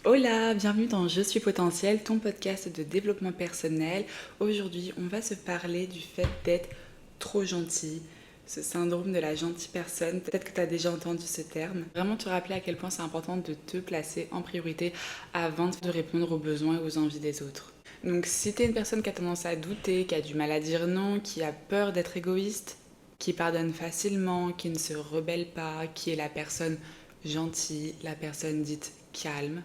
Hola, bienvenue dans Je suis potentiel, ton podcast de développement personnel. Aujourd'hui, on va se parler du fait d'être trop gentil, ce syndrome de la gentille personne. Peut-être que tu as déjà entendu ce terme. Vraiment te rappeler à quel point c'est important de te placer en priorité avant de répondre aux besoins et aux envies des autres. Donc si tu es une personne qui a tendance à douter, qui a du mal à dire non, qui a peur d'être égoïste, qui pardonne facilement, qui ne se rebelle pas, qui est la personne gentille, la personne dite calme,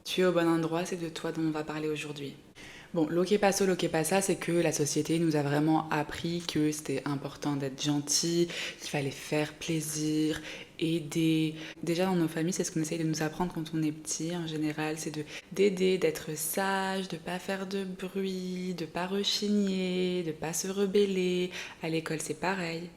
tu es au bon endroit, c'est de toi dont on va parler aujourd'hui. Bon, lo que pasa, c'est que la société nous a vraiment appris que c'était important d'être gentil, qu'il fallait faire plaisir, aider. Déjà dans nos familles, c'est ce qu'on essaye de nous apprendre quand on est petit en général, c'est d'aider, d'être sage, de pas faire de bruit, de pas rechigner, de pas se rebeller. À l'école, c'est pareil.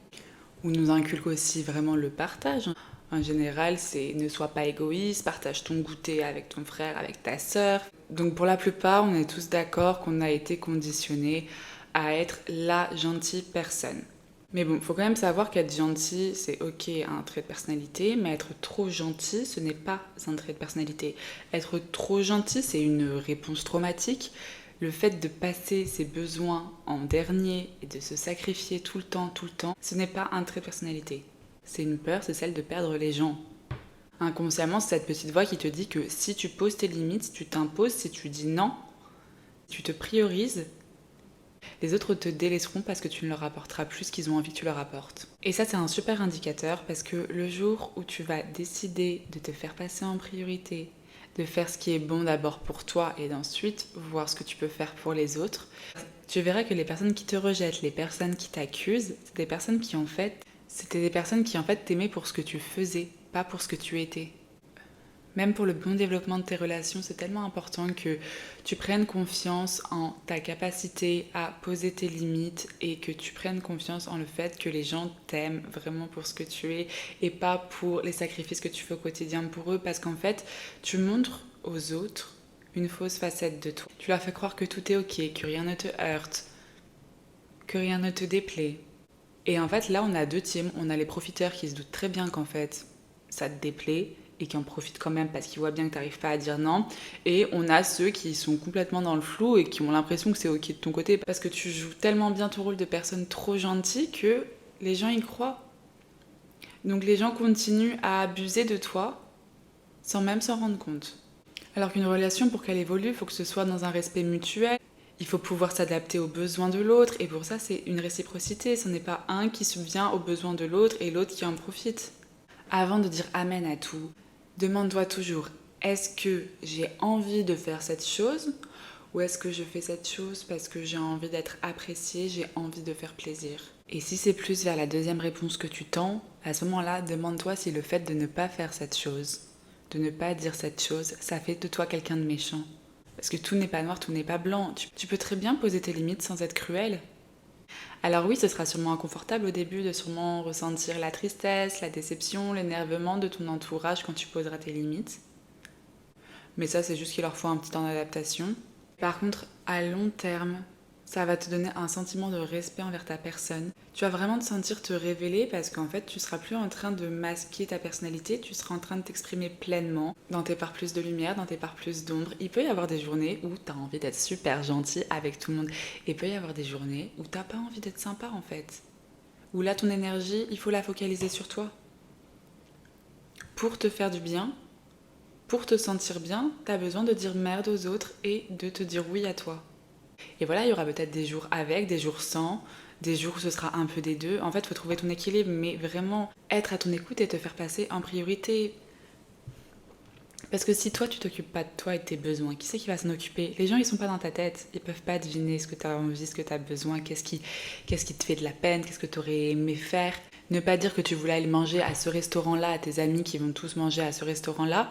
On nous inculque aussi vraiment le partage. En général, c'est ne sois pas égoïste, partage ton goûter avec ton frère, avec ta sœur. Donc pour la plupart, on est tous d'accord qu'on a été conditionnés à être la gentille personne. Mais bon, il faut quand même savoir qu'être gentil, c'est ok, un trait de personnalité, mais être trop gentil, ce n'est pas un trait de personnalité. Être trop gentil, c'est une réponse traumatique. Le fait de passer ses besoins en dernier et de se sacrifier tout le temps, ce n'est pas un trait de personnalité. C'est une peur, c'est celle de perdre les gens. Inconsciemment, c'est cette petite voix qui te dit que si tu poses tes limites, si tu t'imposes, si tu dis non, si tu te priorises, les autres te délaisseront parce que tu ne leur apporteras plus ce qu'ils ont envie que tu leur apportes. Et ça, c'est un super indicateur parce que le jour où tu vas décider de te faire passer en priorité, de faire ce qui est bon d'abord pour toi et d'ensuite voir ce que tu peux faire pour les autres, tu verras que les personnes qui te rejettent, les personnes qui t'accusent, c'est des personnes qui en fait, c'était des personnes qui en fait t'aimaient pour ce que tu faisais, pas pour ce que tu étais. Même pour le bon développement de tes relations, c'est tellement important que tu prennes confiance en ta capacité à poser tes limites et que tu prennes confiance en le fait que les gens t'aiment vraiment pour ce que tu es et pas pour les sacrifices que tu fais au quotidien pour eux parce qu'en fait, tu montres aux autres une fausse facette de toi. Tu leur fais croire que tout est ok, que rien ne te heurte, que rien ne te déplaît. Et en fait, là, on a deux teams. On a les profiteurs qui se doutent très bien qu'en fait, ça te déplaît et qui en profitent quand même parce qu'ils voient bien que tu n'arrives pas à dire non. Et on a ceux qui sont complètement dans le flou et qui ont l'impression que c'est ok de ton côté parce que tu joues tellement bien ton rôle de personne trop gentille que les gens y croient. Donc les gens continuent à abuser de toi sans même s'en rendre compte. Alors qu'une relation, pour qu'elle évolue, il faut que ce soit dans un respect mutuel. Il faut pouvoir s'adapter aux besoins de l'autre et pour ça c'est une réciprocité, ce n'est pas un qui subvient aux besoins de l'autre et l'autre qui en profite. Avant de dire amen à tout, demande-toi toujours, est-ce que j'ai envie de faire cette chose ou est-ce que je fais cette chose parce que j'ai envie d'être appréciée, j'ai envie de faire plaisir. Et si c'est plus vers la deuxième réponse que tu tends, à ce moment-là, demande-toi si le fait de ne pas faire cette chose, de ne pas dire cette chose, ça fait de toi quelqu'un de méchant. Parce que tout n'est pas noir, tout n'est pas blanc. Tu peux très bien poser tes limites sans être cruel. Alors oui, ce sera sûrement inconfortable au début de sûrement ressentir la tristesse, la déception, l'énervement de ton entourage quand tu poseras tes limites. Mais ça, c'est juste qu'il leur faut un petit temps d'adaptation. Par contre, à long terme, ça va te donner un sentiment de respect envers ta personne. Tu vas vraiment te sentir te révéler parce qu'en fait, tu seras plus en train de masquer ta personnalité, tu seras en train de t'exprimer pleinement dans tes parts plus de lumière, dans tes parts plus d'ombre. Il peut y avoir des journées où tu as envie d'être super gentil avec tout le monde. Et il peut y avoir des journées où t'as pas envie d'être sympa en fait. Où là, ton énergie, il faut la focaliser sur toi. Pour te faire du bien, pour te sentir bien, t'as besoin de dire merde aux autres et de te dire oui à toi. Et voilà, il y aura peut-être des jours avec, des jours sans, des jours où ce sera un peu des deux. En fait, il faut trouver ton équilibre, mais vraiment être à ton écoute et te faire passer en priorité. Parce que si toi, tu t'occupes pas de toi et de tes besoins, qui c'est qui va s'en occuper? Les gens, ils sont pas dans ta tête. Ils peuvent pas deviner ce que tu as envie, ce que tu as besoin, qu'est-ce qui te fait de la peine, qu'est-ce que tu aurais aimé faire. Ne pas dire que tu voulais aller manger à ce restaurant-là, à tes amis qui vont tous manger à ce restaurant-là,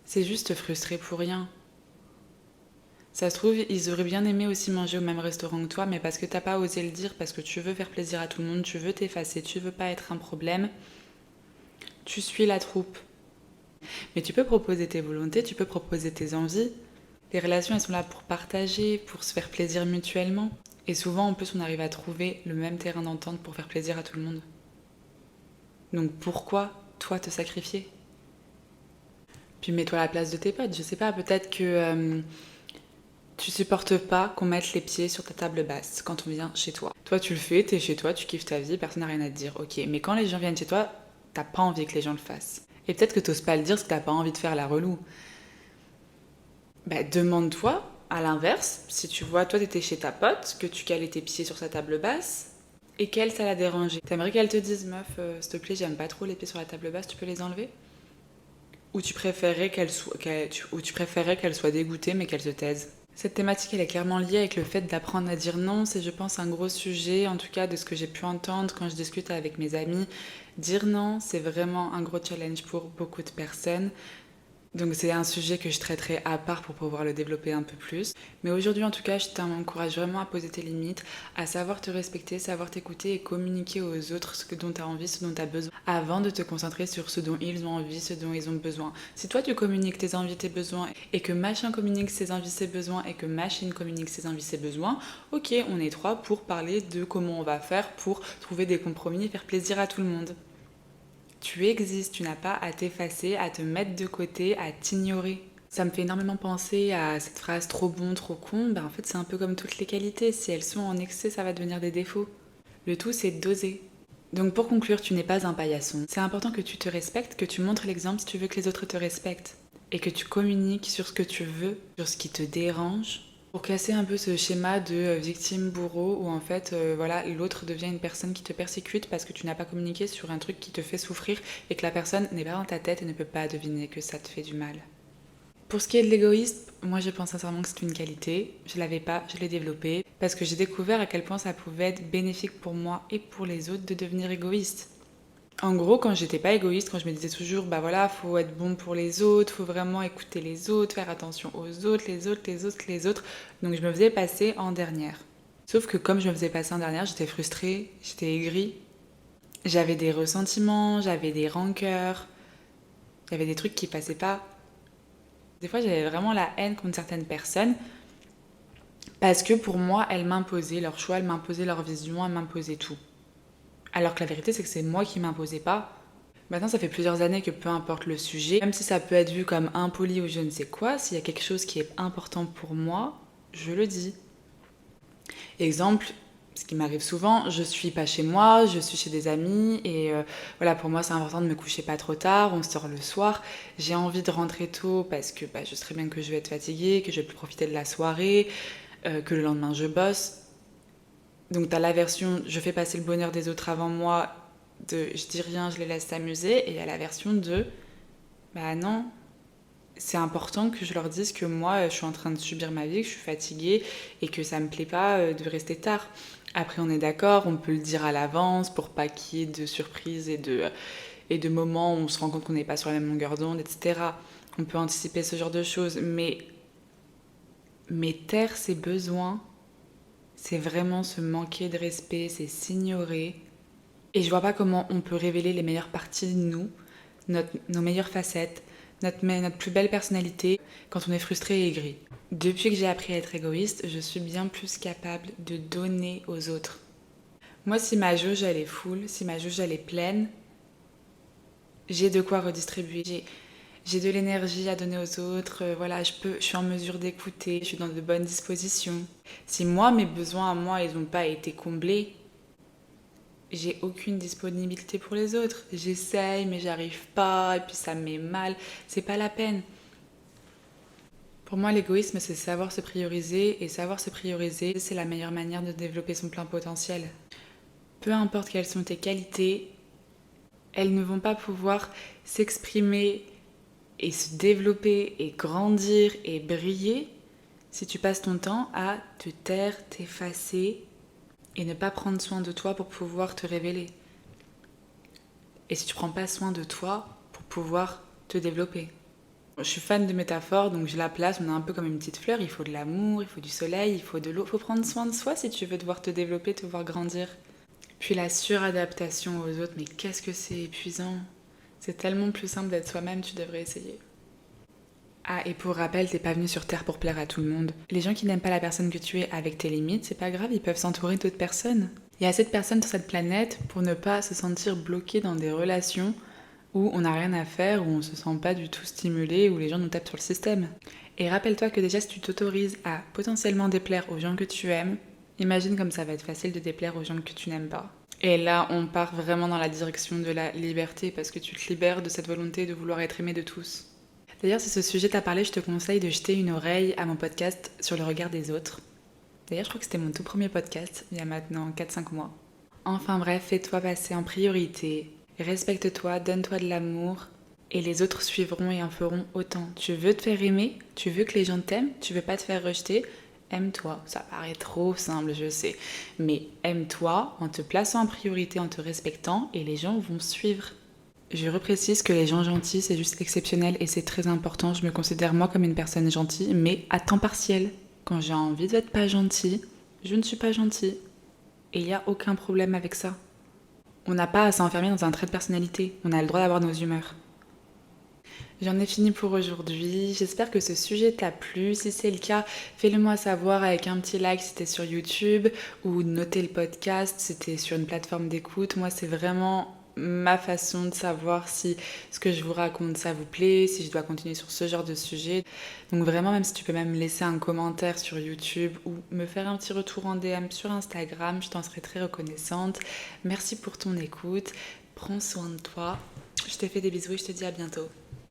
c'est juste te frustrer pour rien. Ça se trouve, ils auraient bien aimé aussi manger au même restaurant que toi, mais parce que t'as pas osé le dire, parce que tu veux faire plaisir à tout le monde, tu veux t'effacer, tu veux pas être un problème, tu suis la troupe. Mais tu peux proposer tes volontés, tu peux proposer tes envies. Les relations, elles sont là pour partager, pour se faire plaisir mutuellement. Et souvent, en plus, on arrive à trouver le même terrain d'entente pour faire plaisir à tout le monde. Donc pourquoi, toi, te sacrifier? Puis mets-toi à la place de tes potes. Je sais pas, peut-être que tu supportes pas qu'on mette les pieds sur ta table basse quand on vient chez toi. Toi, tu le fais, t'es chez toi, tu kiffes ta vie, personne n'a rien à te dire. Ok, mais quand les gens viennent chez toi, t'as pas envie que les gens le fassent. Et peut-être que t'oses pas le dire parce que t'as pas envie de faire la relou. Bah, demande-toi, à l'inverse, si tu vois, toi t'étais chez ta pote, que tu calais tes pieds sur sa table basse, et qu'elle, ça l'a dérangé. T'aimerais qu'elle te dise, meuf, s'il te plaît, j'aime pas trop les pieds sur la table basse, tu peux les enlever? Ou tu préférais qu'elle soit dégoûtée mais qu'elle se taise? Cette thématique, elle est clairement liée avec le fait d'apprendre à dire non. C'est, je pense, un gros sujet, en tout cas de ce que j'ai pu entendre quand je discute avec mes amis. Dire non, c'est vraiment un gros challenge pour beaucoup de personnes. Donc c'est un sujet que je traiterai à part pour pouvoir le développer un peu plus. Mais aujourd'hui en tout cas, je t'encourage vraiment à poser tes limites, à savoir te respecter, savoir t'écouter et communiquer aux autres ce dont tu as envie, ce dont tu as besoin, avant de te concentrer sur ce dont ils ont envie, ce dont ils ont besoin. Si toi tu communiques tes envies, tes besoins, et que machin communique ses envies, ses besoins, et que machine communique ses envies, ses besoins, ok, on est trois pour parler de comment on va faire pour trouver des compromis et faire plaisir à tout le monde. Tu existes, tu n'as pas à t'effacer, à te mettre de côté, à t'ignorer. Ça me fait énormément penser à cette phrase trop bon, trop con. En fait, c'est un peu comme toutes les qualités. Si elles sont en excès, ça va devenir des défauts. Le tout, c'est de doser. Donc pour conclure, tu n'es pas un paillasson. C'est important que tu te respectes, que tu montres l'exemple si tu veux que les autres te respectent. Et que tu communiques sur ce que tu veux, sur ce qui te dérange, pour casser un peu ce schéma de victime-bourreau où en fait voilà, l'autre devient une personne qui te persécute parce que tu n'as pas communiqué sur un truc qui te fait souffrir et que la personne n'est pas dans ta tête et ne peut pas deviner que ça te fait du mal. Pour ce qui est de l'égoïsme, moi je pense sincèrement que c'est une qualité. Je l'avais pas, je l'ai développée parce que j'ai découvert à quel point ça pouvait être bénéfique pour moi et pour les autres de devenir égoïste. En gros, quand j'étais pas égoïste, quand je me disais toujours, bah voilà, faut être bon pour les autres, faut vraiment écouter les autres, faire attention aux autres, les autres, les autres, les autres. Donc je me faisais passer en dernière. Sauf que comme je me faisais passer en dernière, j'étais frustrée, j'étais aigrie. J'avais des ressentiments, j'avais des rancœurs, il y avait des trucs qui passaient pas. Des fois, j'avais vraiment la haine contre certaines personnes parce que pour moi, elles m'imposaient leur choix, elles m'imposaient leur vision, elles m'imposaient tout. Alors que la vérité, c'est que c'est moi qui m'imposais pas. Maintenant, ça fait plusieurs années que peu importe le sujet, même si ça peut être vu comme impoli ou je ne sais quoi, s'il y a quelque chose qui est important pour moi, je le dis. Exemple, ce qui m'arrive souvent, je suis pas chez moi, je suis chez des amis et voilà, pour moi c'est important de me coucher pas trop tard, on sort le soir, j'ai envie de rentrer tôt parce que je sais bien que je vais être fatiguée, que je vais plus profiter de la soirée, que le lendemain je bosse. Donc t'as la version je fais passer le bonheur des autres avant moi, de je dis rien, je les laisse s'amuser, et il y a la version de bah non, c'est important que je leur dise que moi je suis en train de subir ma vie, que je suis fatiguée et que ça me plaît pas de rester tard. Après on est d'accord, on peut le dire à l'avance pour pas qu'il y ait de surprises et de moments où on se rend compte qu'on n'est pas sur la même longueur d'onde, etc. On peut anticiper ce genre de choses, mais taire ses besoins, c'est vraiment se manquer de respect, c'est s'ignorer. Et je vois pas comment on peut révéler les meilleures parties de nous, nos meilleures facettes, notre plus belle personnalité quand on est frustré et aigri. Depuis que j'ai appris à être égoïste, je suis bien plus capable de donner aux autres. Moi, si ma jauge elle est full, si ma jauge elle est pleine, j'ai de quoi redistribuer. J'ai de l'énergie à donner aux autres, voilà, je suis en mesure d'écouter, je suis dans de bonnes dispositions. Si moi, mes besoins à moi, ils n'ont pas été comblés, j'ai aucune disponibilité pour les autres. J'essaye, mais j'arrive pas, et puis ça me met mal. C'est pas la peine. Pour moi, l'égoïsme, c'est savoir se prioriser, et savoir se prioriser, c'est la meilleure manière de développer son plein potentiel. Peu importe quelles sont tes qualités, elles ne vont pas pouvoir s'exprimer et se développer et grandir et briller si tu passes ton temps à te taire, t'effacer et ne pas prendre soin de toi pour pouvoir te révéler. Et si tu prends pas soin de toi pour pouvoir te développer. Je suis fan de métaphores, donc je la place, on est un peu comme une petite fleur, il faut de l'amour, il faut du soleil, il faut de l'eau, il faut prendre soin de soi si tu veux devoir te développer, te voir grandir. Puis la suradaptation aux autres, mais qu'est-ce que c'est épuisant. C'est tellement plus simple d'être soi-même, tu devrais essayer. Ah, et pour rappel, t'es pas venu sur Terre pour plaire à tout le monde. Les gens qui n'aiment pas la personne que tu es avec tes limites, c'est pas grave, ils peuvent s'entourer d'autres personnes. Il y a assez de personnes sur cette planète pour ne pas se sentir bloqué dans des relations où on n'a rien à faire, où on se sent pas du tout stimulé, où les gens nous tapent sur le système. Et rappelle-toi que déjà si tu t'autorises à potentiellement déplaire aux gens que tu aimes, imagine comme ça va être facile de déplaire aux gens que tu n'aimes pas. Et là, on part vraiment dans la direction de la liberté parce que tu te libères de cette volonté de vouloir être aimé de tous. D'ailleurs, si ce sujet t'a parlé, je te conseille de jeter une oreille à mon podcast sur le regard des autres. D'ailleurs, je crois que c'était mon tout premier podcast, il y a maintenant 4-5 mois. Enfin bref, fais-toi passer en priorité, respecte-toi, donne-toi de l'amour, et les autres suivront et en feront autant. Tu veux te faire aimer, tu veux que les gens t'aiment, tu veux pas te faire rejeter, aime-toi. Ça paraît trop simple, je sais, mais aime-toi en te plaçant en priorité, en te respectant, et les gens vont suivre. Je reprécise que les gens gentils, c'est juste exceptionnel et c'est très important. Je me considère moi comme une personne gentille, mais à temps partiel. Quand j'ai envie d'être pas gentille, je ne suis pas gentille. Et il n'y a aucun problème avec ça. On n'a pas à s'enfermer dans un trait de personnalité. On a le droit d'avoir nos humeurs. J'en ai fini pour aujourd'hui. J'espère que ce sujet t'a plu. Si c'est le cas, fais-le moi savoir avec un petit like si t'es sur YouTube ou notez le podcast si t'es sur une plateforme d'écoute. Moi, c'est vraiment ma façon de savoir si ce que je vous raconte ça vous plaît, si je dois continuer sur ce genre de sujet. Donc vraiment, même si tu peux même laisser un commentaire sur YouTube ou me faire un petit retour en DM sur Instagram, je t'en serai très reconnaissante. Merci pour ton écoute, prends soin de toi, je te fais des bisous et je te dis à bientôt.